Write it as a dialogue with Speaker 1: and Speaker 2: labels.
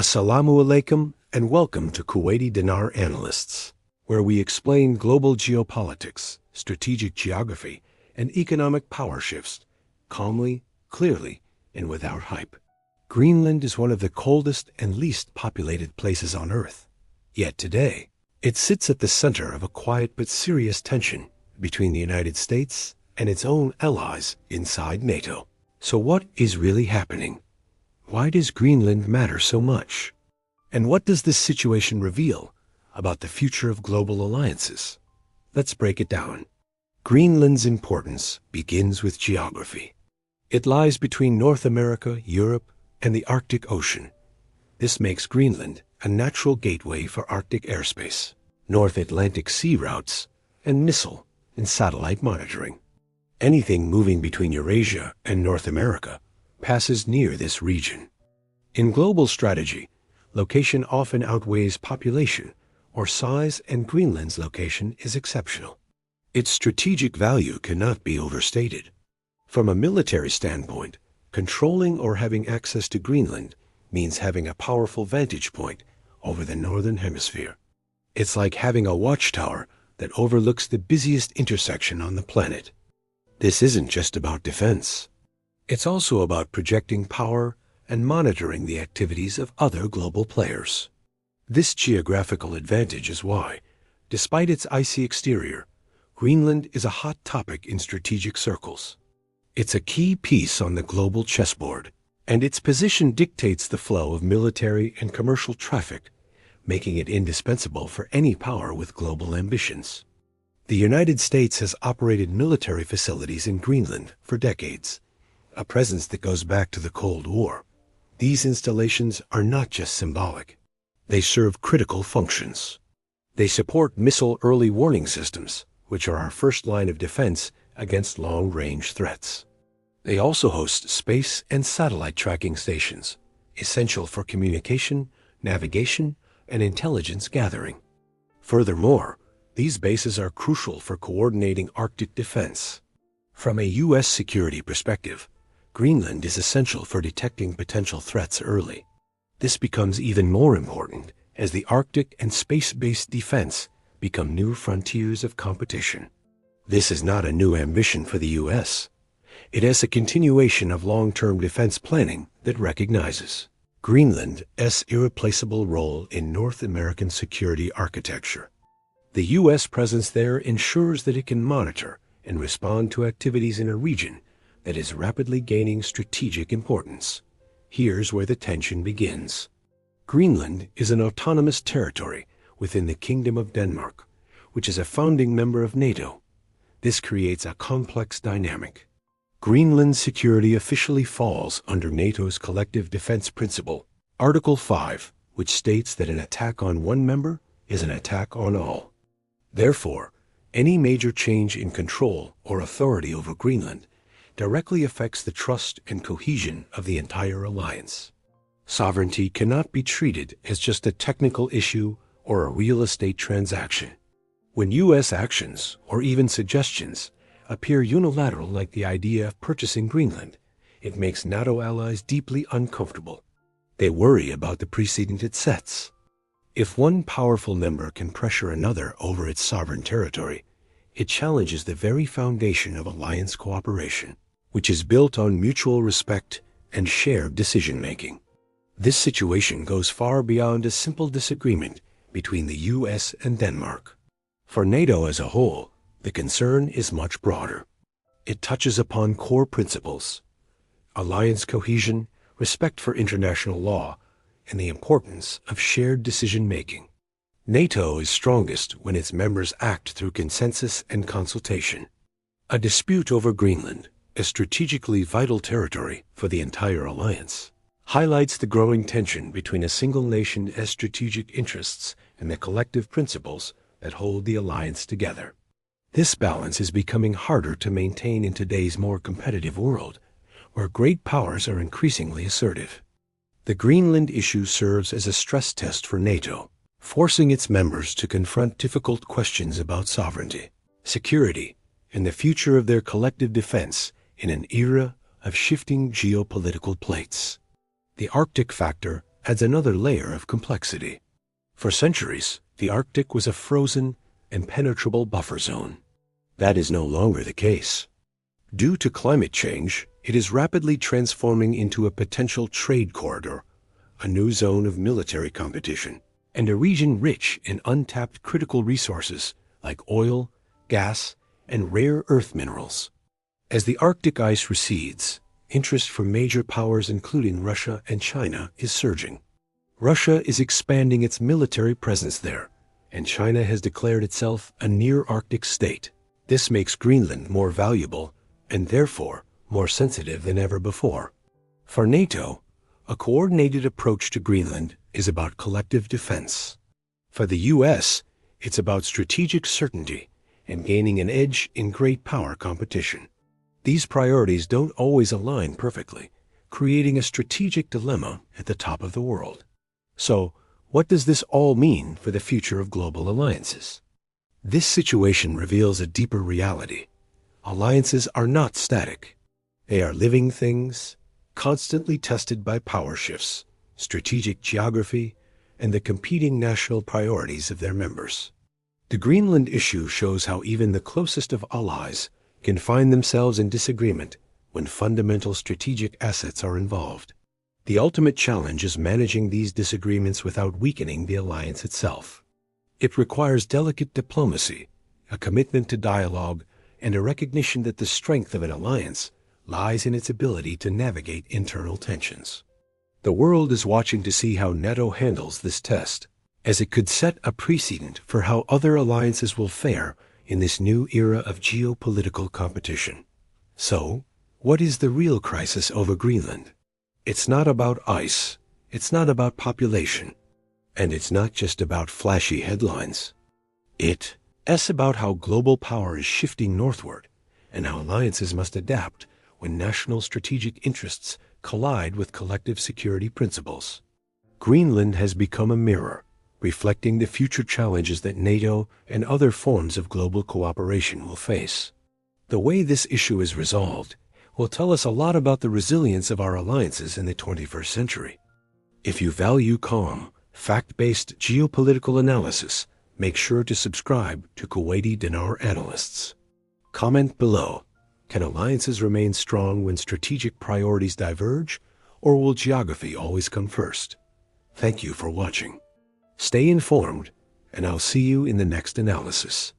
Speaker 1: Assalamu alaikum and welcome to Kuwaiti Dinar Analysts, where we explain global geopolitics, strategic geography, and economic power shifts calmly, clearly, and without hype. Greenland is one of the coldest and least populated places on Earth. Yet today, it sits at the center of a quiet but serious tension between the United States and its own allies inside NATO. So what is really happening? Why does Greenland matter so much? And what does this situation reveal about the future of global alliances? Let's break it down. Greenland's importance begins with geography. It lies between North America, Europe, and the Arctic Ocean. This makes Greenland a natural gateway for Arctic airspace, North Atlantic sea routes, and missile and satellite monitoring. Anything moving between Eurasia and North America passes near this region. In global strategy, location often outweighs population or size, and Greenland's location is exceptional. Its strategic value cannot be overstated. From a military standpoint, controlling or having access to Greenland means having a powerful vantage point over the Northern Hemisphere. It's like having a watchtower that overlooks the busiest intersection on the planet. This isn't just about defense. It's also about projecting power and monitoring the activities of other global players. This geographical advantage is why, despite its icy exterior, Greenland is a hot topic in strategic circles. It's a key piece on the global chessboard, and its position dictates the flow of military and commercial traffic, making it indispensable for any power with global ambitions. The United States has operated military facilities in Greenland for decades, a presence that goes back to the Cold War. These installations are not just symbolic. They serve critical functions. They support missile early warning systems, which are our first line of defense against long-range threats. They also host space and satellite tracking stations, essential for communication, navigation, and intelligence gathering. Furthermore, these bases are crucial for coordinating Arctic defense. From a U.S. security perspective, Greenland is essential for detecting potential threats early. This becomes even more important as the Arctic and space-based defense become new frontiers of competition. This is not a new ambition for the U.S. It is a continuation of long-term defense planning that recognizes Greenland's irreplaceable role in North American security architecture. The U.S. presence there ensures that it can monitor and respond to activities in a region that is rapidly gaining strategic importance. Here's where the tension begins. Greenland is an autonomous territory within the Kingdom of Denmark, which is a founding member of NATO. This creates a complex dynamic. Greenland's security officially falls under NATO's collective defense principle, Article 5, which states that an attack on one member is an attack on all. Therefore, any major change in control or authority over Greenland directly affects the trust and cohesion of the entire alliance. Sovereignty cannot be treated as just a technical issue or a real estate transaction. When U.S. actions, or even suggestions, appear unilateral, like the idea of purchasing Greenland, it makes NATO allies deeply uncomfortable. They worry about the precedent it sets. If one powerful member can pressure another over its sovereign territory, it challenges the very foundation of alliance cooperation, which is built on mutual respect and shared decision-making. This situation goes far beyond a simple disagreement between the U.S. and Denmark. For NATO as a whole, the concern is much broader. It touches upon core principles: alliance cohesion, respect for international law, and the importance of shared decision-making. NATO is strongest when its members act through consensus and consultation. A dispute over Greenland, a strategically vital territory for the entire alliance, highlights the growing tension between a single nation's strategic interests and the collective principles that hold the alliance together. This balance is becoming harder to maintain in today's more competitive world, where great powers are increasingly assertive. The Greenland issue serves as a stress test for NATO, forcing its members to confront difficult questions about sovereignty, security, and the future of their collective defense in an era of shifting geopolitical plates. The Arctic factor adds another layer of complexity. For centuries, the Arctic was a frozen, impenetrable buffer zone. That is no longer the case. Due to climate change, it is rapidly transforming into a potential trade corridor, a new zone of military competition, and a region rich in untapped critical resources like oil, gas, and rare earth minerals. As the Arctic ice recedes, interest from major powers including Russia and China is surging. Russia is expanding its military presence there, and China has declared itself a near-Arctic state. This makes Greenland more valuable and therefore more sensitive than ever before. For NATO, a coordinated approach to Greenland is about collective defense. For the U.S., it's about strategic certainty and gaining an edge in great power competition. These priorities don't always align perfectly, creating a strategic dilemma at the top of the world. So, what does this all mean for the future of global alliances? This situation reveals a deeper reality. Alliances are not static. They are living things, constantly tested by power shifts, strategic geography, and the competing national priorities of their members. The Greenland issue shows how even the closest of allies can find themselves in disagreement when fundamental strategic assets are involved. The ultimate challenge is managing these disagreements without weakening the alliance itself. It requires delicate diplomacy, a commitment to dialogue, and a recognition that the strength of an alliance lies in its ability to navigate internal tensions. The world is watching to see how NATO handles this test, as it could set a precedent for how other alliances will fare in this new era of geopolitical competition. So, what is the real crisis over Greenland? It's not about ice, it's not about population, and it's not just about flashy headlines. It's about how global power is shifting northward and how alliances must adapt when national strategic interests collide with collective security principles. Greenland has become a mirror, reflecting the future challenges that NATO and other forms of global cooperation will face. The way this issue is resolved will tell us a lot about the resilience of our alliances in the 21st century. If you value calm, fact-based geopolitical analysis, make sure to subscribe to Kuwaiti Dinar Analysts. Comment below. Can alliances remain strong when strategic priorities diverge, or will geography always come first? Thank you for watching. Stay informed, and I'll see you in the next analysis.